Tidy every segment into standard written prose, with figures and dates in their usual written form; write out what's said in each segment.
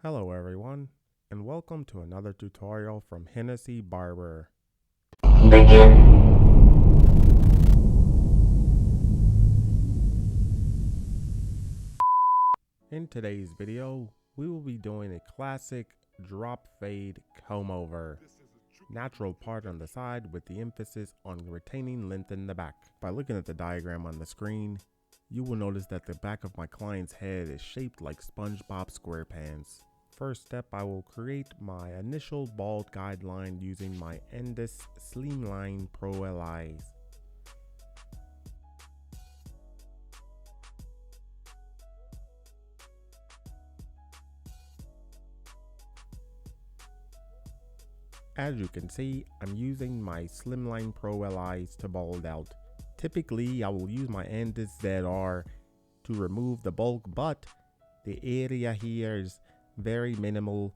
Hello everyone, and welcome to another tutorial from Hennessy Barber. In today's video, we will be doing a classic drop fade comb over. Natural part on the side with the emphasis on retaining length in the back. By looking at the diagram on the screen, you will notice that the back of my client's head is shaped like SpongeBob SquarePants. First step, I will create my initial bald guideline using my Endless Slimline Pro LIs. As you can see, I'm using my Slimline Pro LIs to bald out. Typically, I will use my Endless ZR to remove the bulk, but the area here is very minimal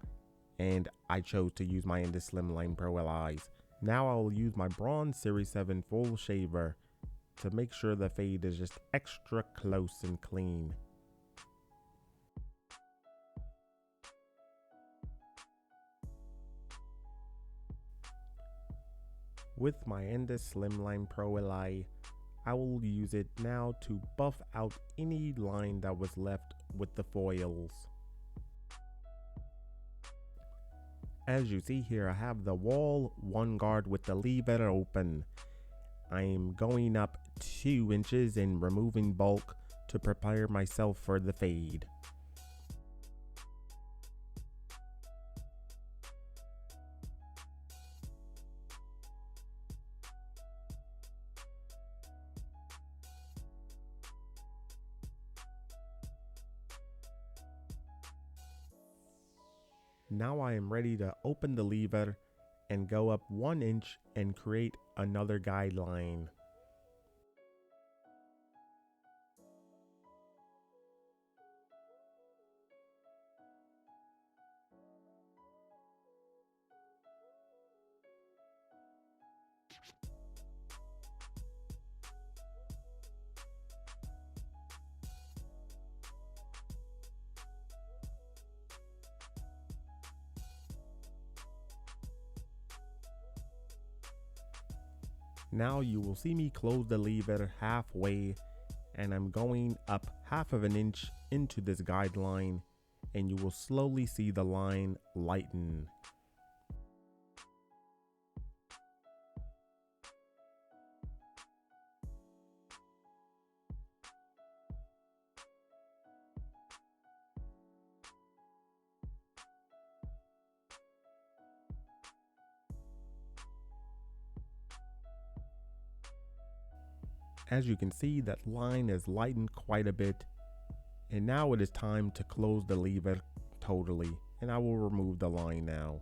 and I chose to use my Endless Slimline Pro LIs. Now I will use my Bronze Series 7 full shaver to make sure the fade is just extra close and clean. With my Endless Slimline Pro LI, I will use it now to buff out any line that was left with the foils. As you see here, I have the wall one guard with the lever open. I am going up 2 inches and removing bulk to prepare myself for the fade. Now I am ready to open the lever and go up 1 inch and create another guideline. Now you will see me close the lever halfway and I'm going up 1/2 inch into this guideline and you will slowly see the line lighten. As you can see, that line is lightened quite a bit, and now it is time to close the lever totally, and I will remove the line now.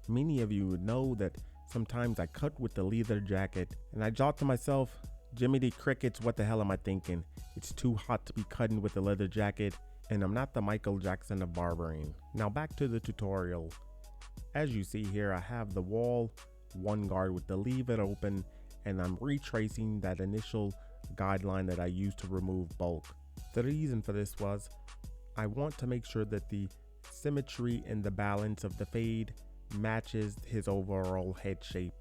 Many of you would know that sometimes I cut with the leather jacket, and I thought to myself, Jimmy D Crickets, what the hell am I thinking? It's too hot to be cutting with the leather jacket, and I'm not the Michael Jackson of barbering. Now back to the tutorial. As you see here, I have the wall one guard with the lever open, and I'm retracing that initial guideline that I used to remove bulk. The reason for this was I want to make sure that the symmetry and the balance of the fade matches his overall head shape.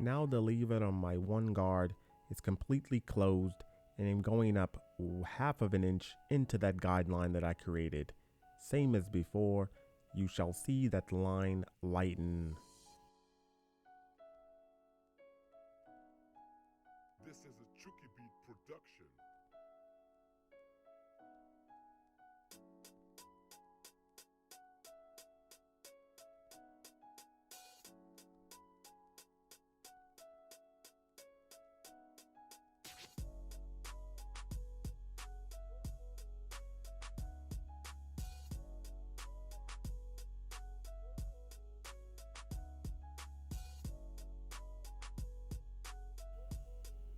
Now the lever on my one guard is completely closed, and I'm going up half of an inch into that guideline that I created. Same as before, you shall see that line lighten. This is a Chucky Beat production.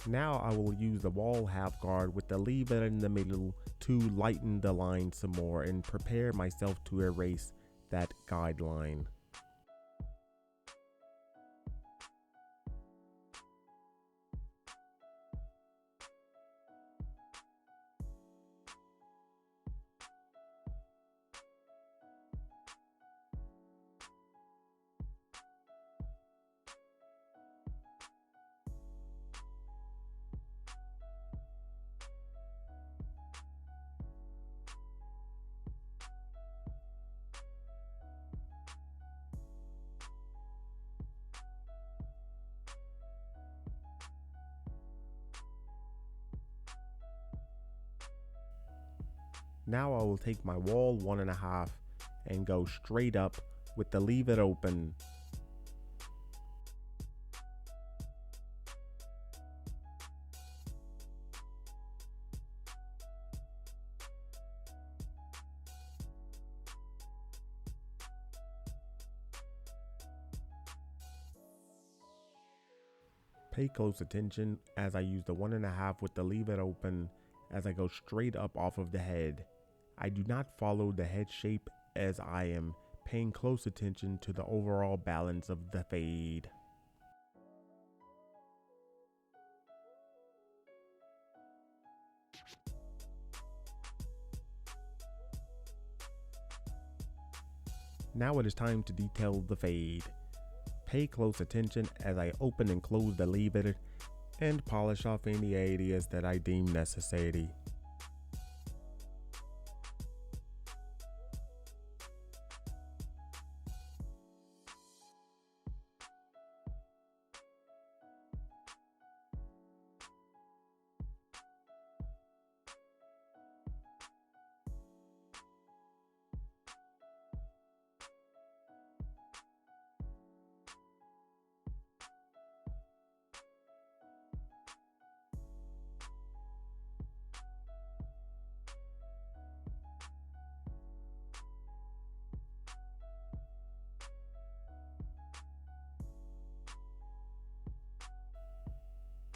Now I will use the wall half guard with the lever in the middle to lighten the line some more and prepare myself to erase that guideline. Now I will take my wall 1.5 and go straight up with the lever open. Pay close attention as I use the 1.5 with the lever open as I go straight up off of the head. I do not follow the head shape as I am paying close attention to the overall balance of the fade. Now it is time to detail the fade. Pay close attention as I open and close the lever and polish off any areas that I deem necessary.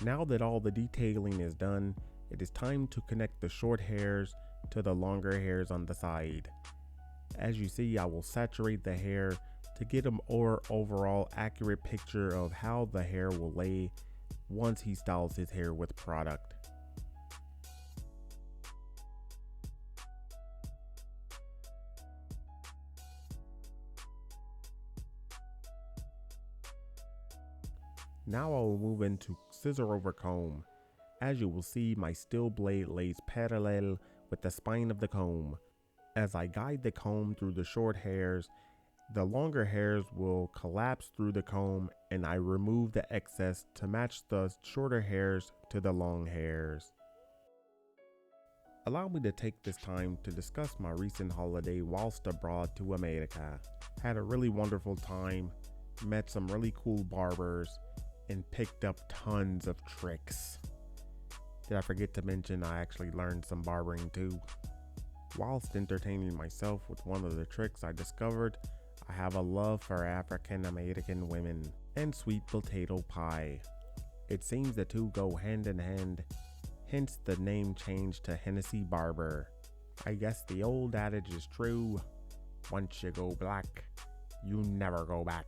Now that all the detailing is done, it is time to connect the short hairs to the longer hairs on the side. As you see, I will saturate the hair to get an overall accurate picture of how the hair will lay once he styles his hair with product. Now I will move into scissor over comb. As you will see, my steel blade lays parallel with the spine of the comb. As I guide the comb through the short hairs, the longer hairs will collapse through the comb and I remove the excess to match the shorter hairs to the long hairs. Allow me to take this time to discuss my recent holiday whilst abroad to America. Had a really wonderful time, met some really cool barbers, and picked up tons of tricks. Did I forget to mention I actually learned some barbering too? Whilst entertaining myself with one of the tricks I discovered, I have a love for African American women and sweet potato pie. It seems the two go hand in hand, hence the name change to Hennessy Barber. I guess the old adage is true, once you go black, you never go back.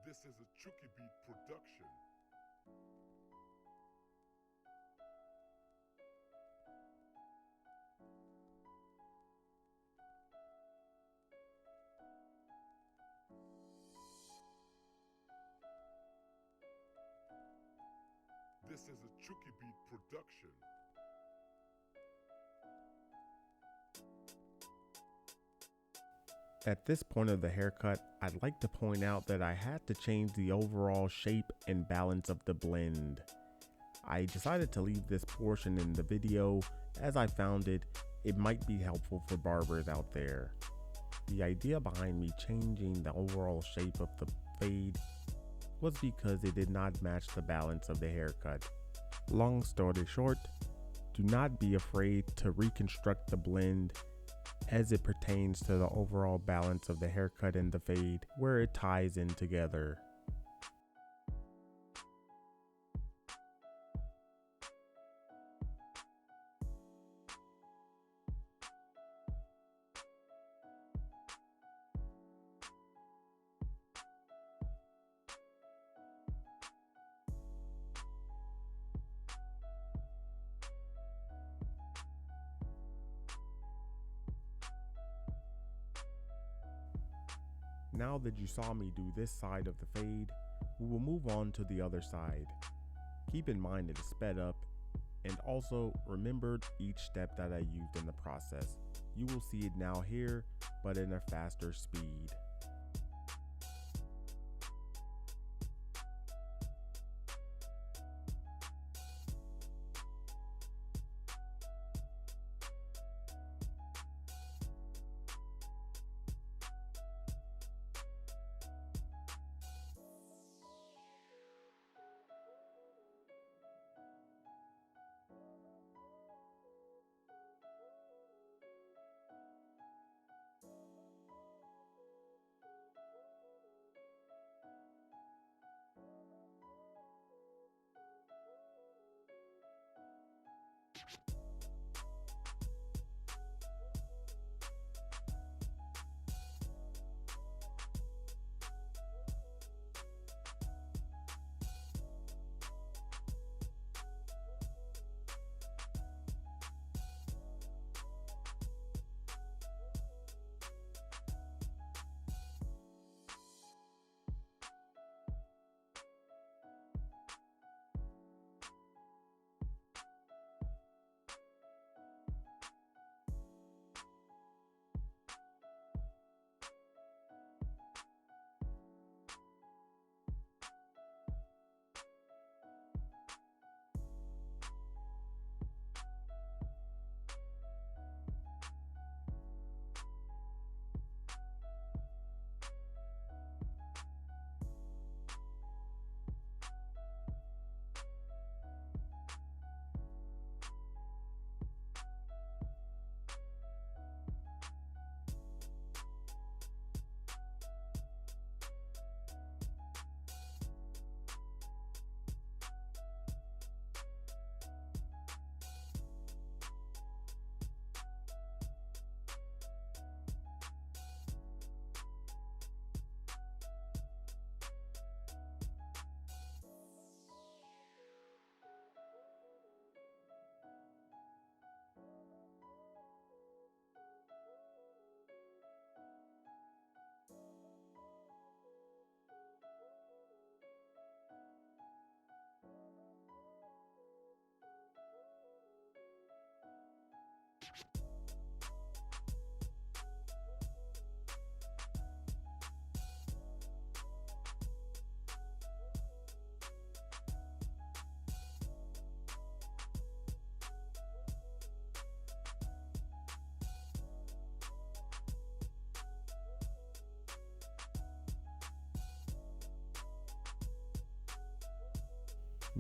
This is a Chucky Beat production. This is a Chucky Beat production. At this point of the haircut, I'd like to point out that I had to change the overall shape and balance of the blend. I decided to leave this portion in the video as I found it might be helpful for barbers out there. The idea behind me changing the overall shape of the fade was because it did not match the balance of the haircut. Long story short, do not be afraid to reconstruct the blend as it pertains to the overall balance of the haircut and the fade where it ties in together. Now that you saw me do this side of the fade, we will move on to the other side. Keep in mind it is sped up, and also remember each step that I used in the process. You will see it now here, but in a faster speed.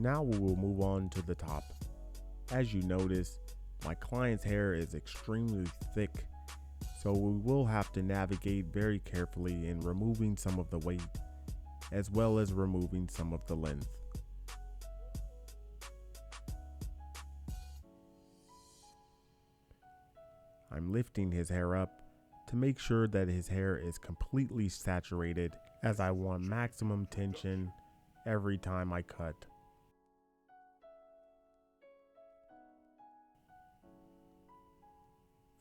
Now we will move on to the top. As you notice, my client's hair is extremely thick, so we will have to navigate very carefully in removing some of the weight, as well as removing some of the length. I'm lifting his hair up to make sure that his hair is completely saturated as I want maximum tension every time I cut.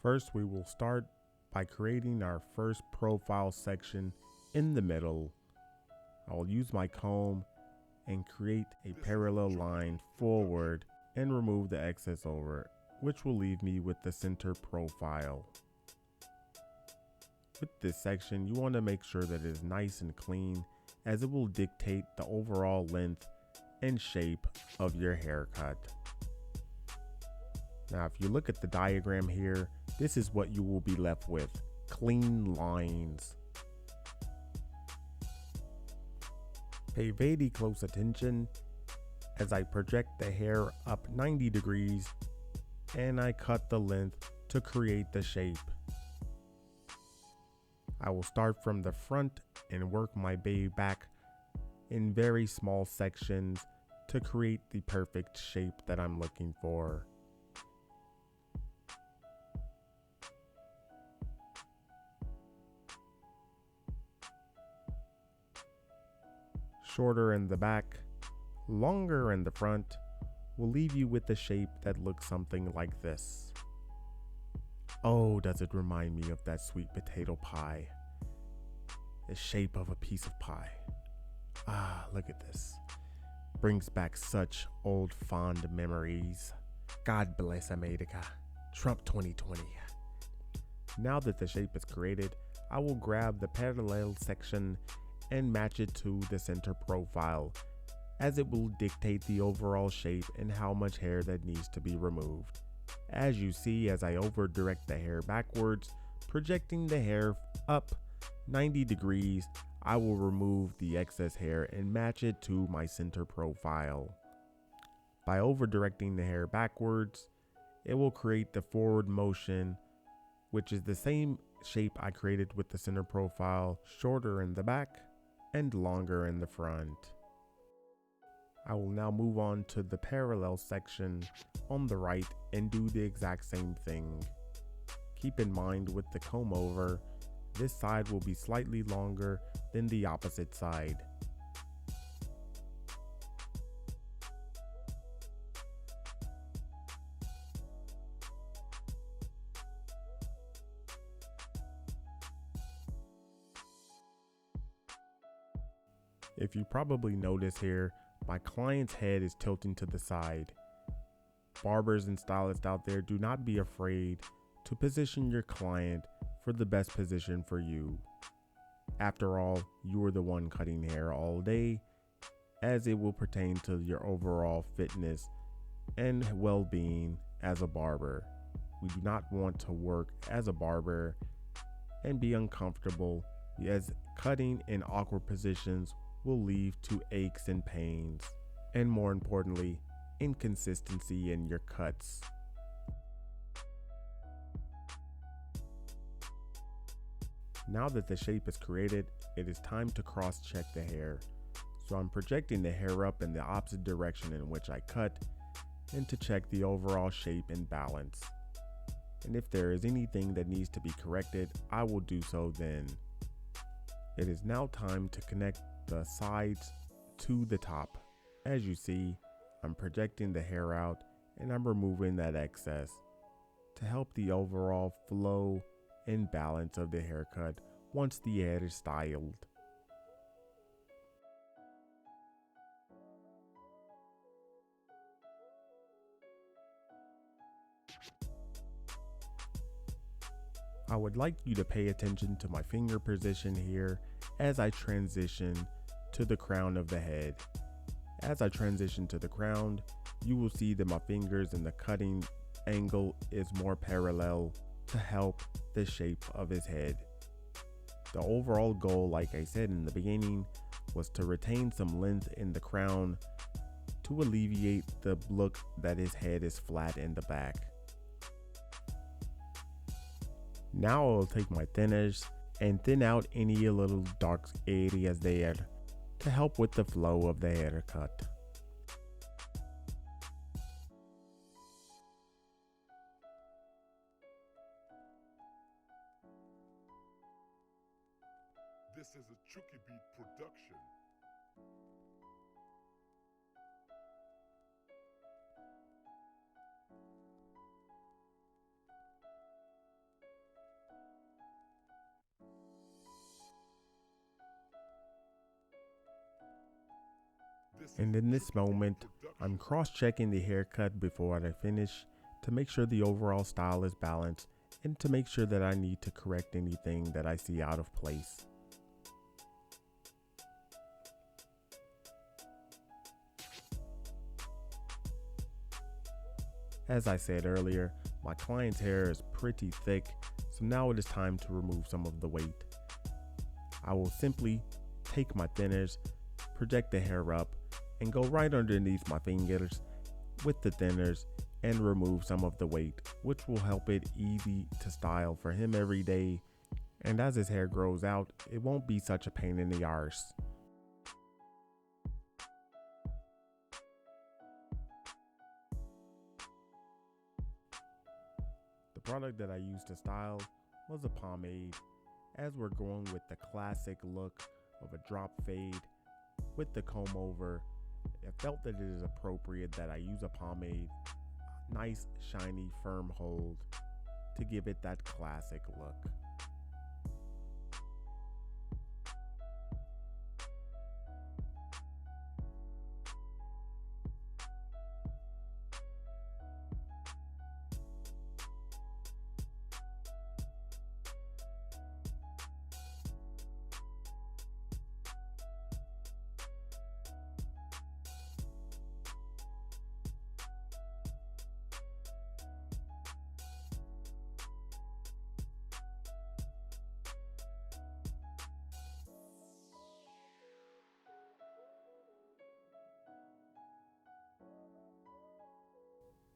First, we will start by creating our first profile section in the middle. I will use my comb and create a parallel line forward and remove the excess over, which will leave me with the center profile. With this section, you want to make sure that it is nice and clean, as it will dictate the overall length and shape of your haircut. Now, if you look at the diagram here, this is what you will be left with: clean lines. Pay very close attention as I project the hair up 90 degrees and I cut the length to create the shape. I will start from the front and work my way back in very small sections to create the perfect shape that I'm looking for. Shorter in the back, longer in the front, will leave you with a shape that looks something like this. Oh, does it remind me of that sweet potato pie? The shape of a piece of pie. Ah, look at this. Brings back such old fond memories. God bless America. Trump 2020. Now that the shape is created, I will grab the parallel section and match it to the center profile, as it will dictate the overall shape and how much hair that needs to be removed. As you see, as I over direct the hair backwards, projecting the hair up 90 degrees, I will remove the excess hair and match it to my center profile. By over directing the hair backwards, it will create the forward motion, which is the same shape I created with the center profile, shorter in the back and longer in the front. I will now move on to the parallel section on the right and do the exact same thing. Keep in mind, with the comb over, this side will be slightly longer than the opposite side. If you probably notice here, my client's head is tilting to the side. Barbers and stylists out there, do not be afraid to position your client for the best position for you. After all, you are the one cutting hair all day, as it will pertain to your overall fitness and well-being as a barber. We do not want to work as a barber and be uncomfortable, as cutting in awkward positions will lead to aches and pains, and more importantly, inconsistency in your cuts. Now that the shape is created, it is time to cross-check the hair. So I'm projecting the hair up in the opposite direction in which I cut, and to check the overall shape and balance. And if there is anything that needs to be corrected, I will do so then. It is now time to connect the sides to the top. As you see, I'm projecting the hair out and I'm removing that excess to help the overall flow and balance of the haircut once the hair is styled. I would like you to pay attention to my finger position here as I transition to the crown of the head. As I transition to the crown, you will see that my fingers and the cutting angle is more parallel to help the shape of his head. The overall goal, like I said in the beginning, was to retain some length in the crown to alleviate the look that his head is flat in the back. Now I will take my thinners and thin out any little dark areas there to help with the flow of the haircut. This This is a Chucky Beat production. And in this moment, I'm cross-checking the haircut before I finish to make sure the overall style is balanced and to make sure that I need to correct anything that I see out of place. As I said earlier, my client's hair is pretty thick, so now it is time to remove some of the weight. I will simply take my thinners, project the hair up, and go right underneath my fingers with the thinners and remove some of the weight, which will help it easy to style for him every day. And as his hair grows out, it won't be such a pain in the arse. The product that I used to style was a pomade, as we're going with the classic look of a drop fade with the comb over. I felt that it is appropriate that I use a pomade, nice, shiny, firm hold to give it that classic look.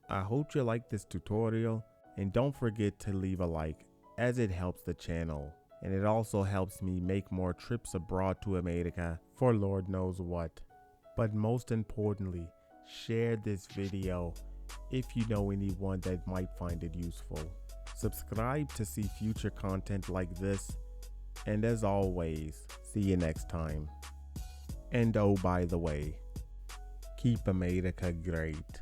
I hope you like this tutorial, and don't forget to leave a like, as it helps the channel, and it also helps me make more trips abroad to America for Lord knows what. But most importantly, share this video if you know anyone that might find it useful. Subscribe to see future content like this, and as always, see you next time. And oh, by the way, keep America great.